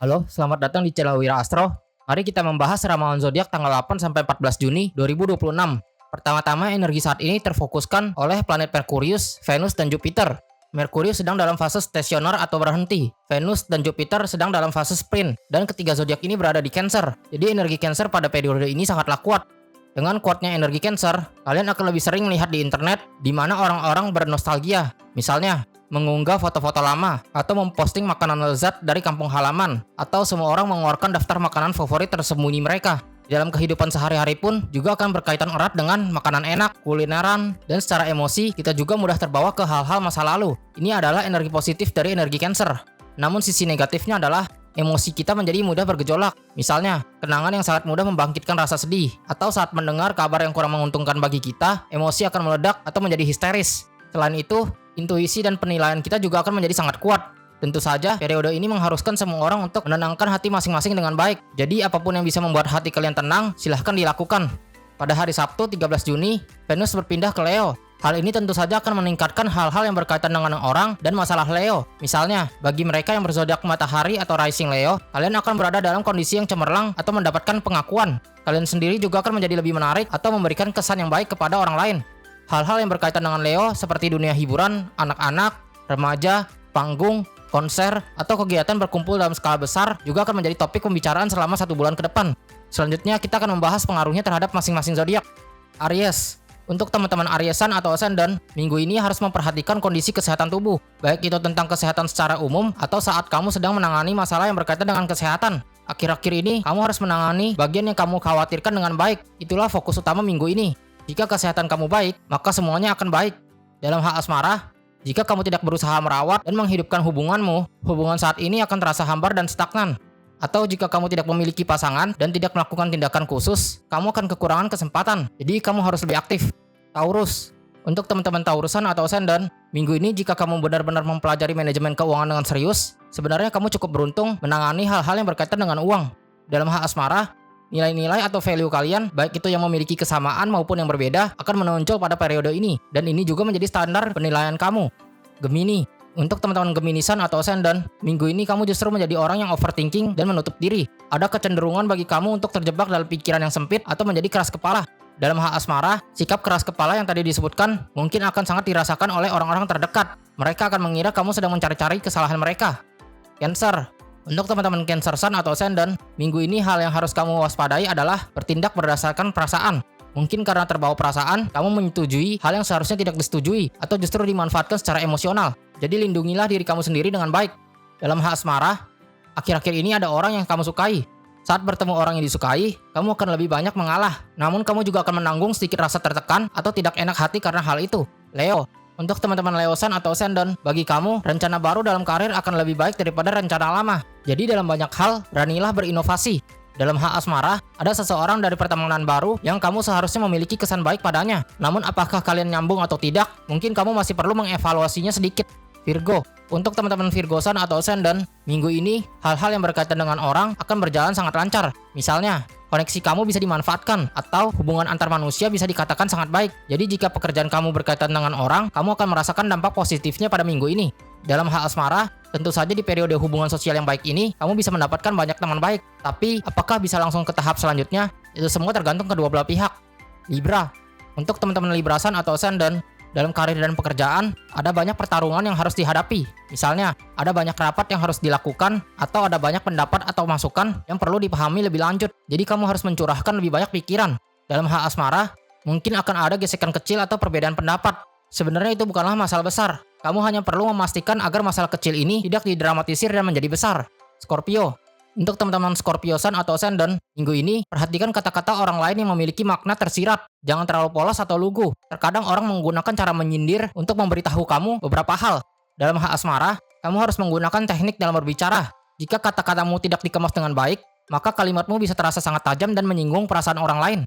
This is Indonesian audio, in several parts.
Halo, selamat datang di channel Wira Astro. Mari kita membahas ramalan zodiak tanggal 8 sampai 14 Juni 2026. Pertama-tama, energi saat ini terfokuskan oleh planet Merkurius, Venus, dan Jupiter. Merkurius sedang dalam fase stasioner atau berhenti. Venus dan Jupiter sedang dalam fase sprint. Dan ketiga zodiak ini berada di Cancer. Jadi energi Cancer pada periode ini sangatlah kuat. Dengan kuatnya energi Cancer, kalian akan lebih sering melihat di internet di mana orang-orang bernostalgia. Misalnya, mengunggah foto-foto lama, atau memposting makanan lezat dari kampung halaman, atau semua orang mengeluarkan daftar makanan favorit tersembunyi mereka. Dalam kehidupan sehari-hari pun juga akan berkaitan erat dengan makanan enak, kulineran, dan secara emosi kita juga mudah terbawa ke hal-hal masa lalu. Ini adalah energi positif dari energi Cancer. Namun sisi negatifnya adalah emosi kita menjadi mudah bergejolak. Misalnya, kenangan yang sangat mudah membangkitkan rasa sedih, atau saat mendengar kabar yang kurang menguntungkan bagi kita, emosi akan meledak atau menjadi histeris. Selain itu, intuisi dan penilaian kita juga akan menjadi sangat kuat. Tentu saja, periode ini mengharuskan semua orang untuk menenangkan hati masing-masing dengan baik. Jadi, apapun yang bisa membuat hati kalian tenang, silahkan dilakukan. Pada hari Sabtu 13 Juni, Venus berpindah ke Leo. Hal ini tentu saja akan meningkatkan hal-hal yang berkaitan dengan orang dan masalah Leo. Misalnya, bagi mereka yang berzodiak matahari atau rising Leo, kalian akan berada dalam kondisi yang cemerlang atau mendapatkan pengakuan. Kalian sendiri juga akan menjadi lebih menarik atau memberikan kesan yang baik kepada orang lain. Hal-hal yang berkaitan dengan Leo seperti dunia hiburan, anak-anak, remaja, panggung, konser, atau kegiatan berkumpul dalam skala besar juga akan menjadi topik pembicaraan selama 1 bulan ke depan. Selanjutnya kita akan membahas pengaruhnya terhadap masing-masing zodiak. Aries. Untuk teman-teman Ariesan atau Ascendant, minggu ini harus memperhatikan kondisi kesehatan tubuh, baik itu tentang kesehatan secara umum atau saat kamu sedang menangani masalah yang berkaitan dengan kesehatan. Akhir-akhir ini, kamu harus menangani bagian yang kamu khawatirkan dengan baik. Itulah fokus utama minggu ini. Jika kesehatan kamu baik, maka semuanya akan baik. Dalam hal asmara, jika kamu tidak berusaha merawat dan menghidupkan hubunganmu, hubungan saat ini akan terasa hambar dan stagnan. Atau jika kamu tidak memiliki pasangan dan tidak melakukan tindakan khusus, kamu akan kekurangan kesempatan. Jadi kamu harus lebih aktif. Taurus. Untuk teman-teman Taurusan atau Ascendant, minggu ini jika kamu benar-benar mempelajari manajemen keuangan dengan serius, sebenarnya kamu cukup beruntung menangani hal-hal yang berkaitan dengan uang. Dalam hal asmara, nilai-nilai atau value kalian, baik itu yang memiliki kesamaan maupun yang berbeda, akan menonjol pada periode ini. Dan ini juga menjadi standar penilaian kamu. Gemini. Untuk teman-teman Geminisan atau Ascendant, minggu ini kamu justru menjadi orang yang overthinking dan menutup diri. Ada kecenderungan bagi kamu untuk terjebak dalam pikiran yang sempit atau menjadi keras kepala. Dalam hal asmara, sikap keras kepala yang tadi disebutkan mungkin akan sangat dirasakan oleh orang-orang terdekat. Mereka akan mengira kamu sedang mencari-cari kesalahan mereka. Cancer. Untuk teman-teman Cancer Sun atau Ascendant, minggu ini hal yang harus kamu waspadai adalah bertindak berdasarkan perasaan. Mungkin karena terbawa perasaan, kamu menyetujui hal yang seharusnya tidak disetujui atau justru dimanfaatkan secara emosional. Jadi lindungilah diri kamu sendiri dengan baik. Dalam hal asmara, akhir-akhir ini ada orang yang kamu sukai. Saat bertemu orang yang disukai, kamu akan lebih banyak mengalah. Namun kamu juga akan menanggung sedikit rasa tertekan atau tidak enak hati karena hal itu. Leo. Untuk teman-teman Leosan atau Ascendant, bagi kamu, rencana baru dalam karir akan lebih baik daripada rencana lama. Jadi dalam banyak hal, beranilah berinovasi. Dalam hal asmara, ada seseorang dari pertemanan baru yang kamu seharusnya memiliki kesan baik padanya. Namun apakah kalian nyambung atau tidak? Mungkin kamu masih perlu mengevaluasinya sedikit. Virgo. Untuk teman-teman Virgosan atau Ascendant, minggu ini hal-hal yang berkaitan dengan orang akan berjalan sangat lancar. Misalnya, koneksi kamu bisa dimanfaatkan atau hubungan antar manusia bisa dikatakan sangat baik. Jadi jika pekerjaan kamu berkaitan dengan orang, kamu akan merasakan dampak positifnya pada minggu ini. Dalam hal asmara, tentu saja di periode hubungan sosial yang baik ini, kamu bisa mendapatkan banyak teman baik. Tapi, apakah bisa langsung ke tahap selanjutnya? Itu semua tergantung kedua belah pihak. Libra. Untuk teman-teman Librasan atau Ascendant, dalam karir dan pekerjaan, ada banyak pertarungan yang harus dihadapi. Misalnya, ada banyak rapat yang harus dilakukan, atau ada banyak pendapat atau masukan yang perlu dipahami lebih lanjut. Jadi kamu harus mencurahkan lebih banyak pikiran. Dalam hal asmara, mungkin akan ada gesekan kecil atau perbedaan pendapat. Sebenarnya itu bukanlah masalah besar. Kamu hanya perlu memastikan agar masalah kecil ini tidak didramatisir dan menjadi besar. Scorpio. Untuk teman-teman Scorpio-san atau Ascendant, minggu ini perhatikan kata-kata orang lain yang memiliki makna tersirat. Jangan terlalu polos atau lugu. Terkadang orang menggunakan cara menyindir untuk memberitahu kamu beberapa hal. Dalam hal asmara, kamu harus menggunakan teknik dalam berbicara. Jika kata-katamu tidak dikemas dengan baik, maka kalimatmu bisa terasa sangat tajam dan menyinggung perasaan orang lain.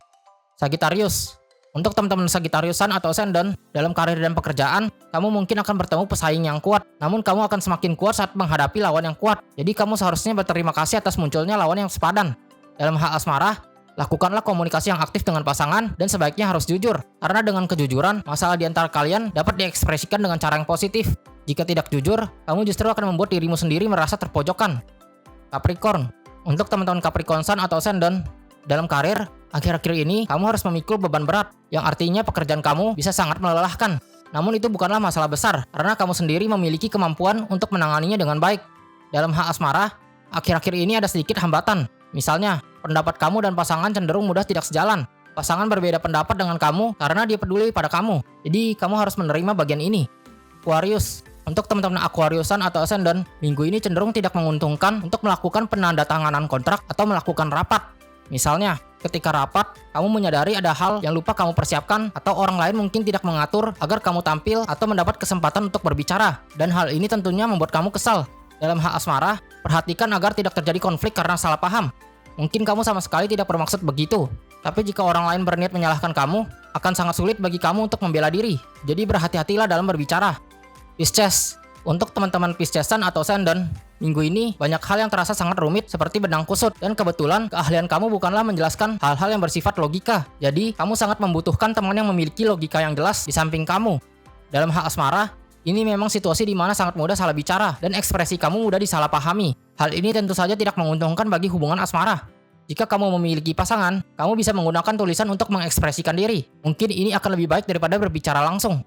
Sagittarius. Untuk teman-teman Sagittariusan atau Ascendant, dalam karir dan pekerjaan, kamu mungkin akan bertemu pesaing yang kuat. Namun kamu akan semakin kuat saat menghadapi lawan yang kuat. Jadi kamu seharusnya berterima kasih atas munculnya lawan yang sepadan. Dalam hal asmara, lakukanlah komunikasi yang aktif dengan pasangan dan sebaiknya harus jujur. Karena dengan kejujuran, masalah di antara kalian dapat diekspresikan dengan cara yang positif. Jika tidak jujur, kamu justru akan membuat dirimu sendiri merasa terpojokkan. Capricorn. Untuk teman-teman Capricorn Sun atau Ascendant, dalam karir, akhir-akhir ini kamu harus memikul beban berat, yang artinya pekerjaan kamu bisa sangat melelahkan. Namun itu bukanlah masalah besar, karena kamu sendiri memiliki kemampuan untuk menanganinya dengan baik. Dalam hal asmara, akhir-akhir ini ada sedikit hambatan. Misalnya, pendapat kamu dan pasangan cenderung mudah tidak sejalan. Pasangan berbeda pendapat dengan kamu karena dia peduli pada kamu. Jadi, kamu harus menerima bagian ini. Aquarius. Untuk teman-teman Aquariusan atau Ascendant, minggu ini cenderung tidak menguntungkan untuk melakukan penandatanganan kontrak atau melakukan rapat. Misalnya, ketika rapat, kamu menyadari ada hal yang lupa kamu persiapkan atau orang lain mungkin tidak mengatur agar kamu tampil atau mendapat kesempatan untuk berbicara. Dan hal ini tentunya membuat kamu kesal. Dalam hal asmara, perhatikan agar tidak terjadi konflik karena salah paham. Mungkin kamu sama sekali tidak bermaksud begitu. Tapi jika orang lain berniat menyalahkan kamu, akan sangat sulit bagi kamu untuk membela diri. Jadi berhati-hatilah dalam berbicara. Pisces. Untuk teman-teman Piscesan atau Ascendant, minggu ini banyak hal yang terasa sangat rumit seperti benang kusut. Dan kebetulan keahlian kamu bukanlah menjelaskan hal-hal yang bersifat logika. Jadi kamu sangat membutuhkan teman yang memiliki logika yang jelas di samping kamu. Dalam hal asmara, ini memang situasi di mana sangat mudah salah bicara dan ekspresi kamu mudah disalahpahami. Hal ini tentu saja tidak menguntungkan bagi hubungan asmara. Jika kamu memiliki pasangan, kamu bisa menggunakan tulisan untuk mengekspresikan diri. Mungkin ini akan lebih baik daripada berbicara langsung.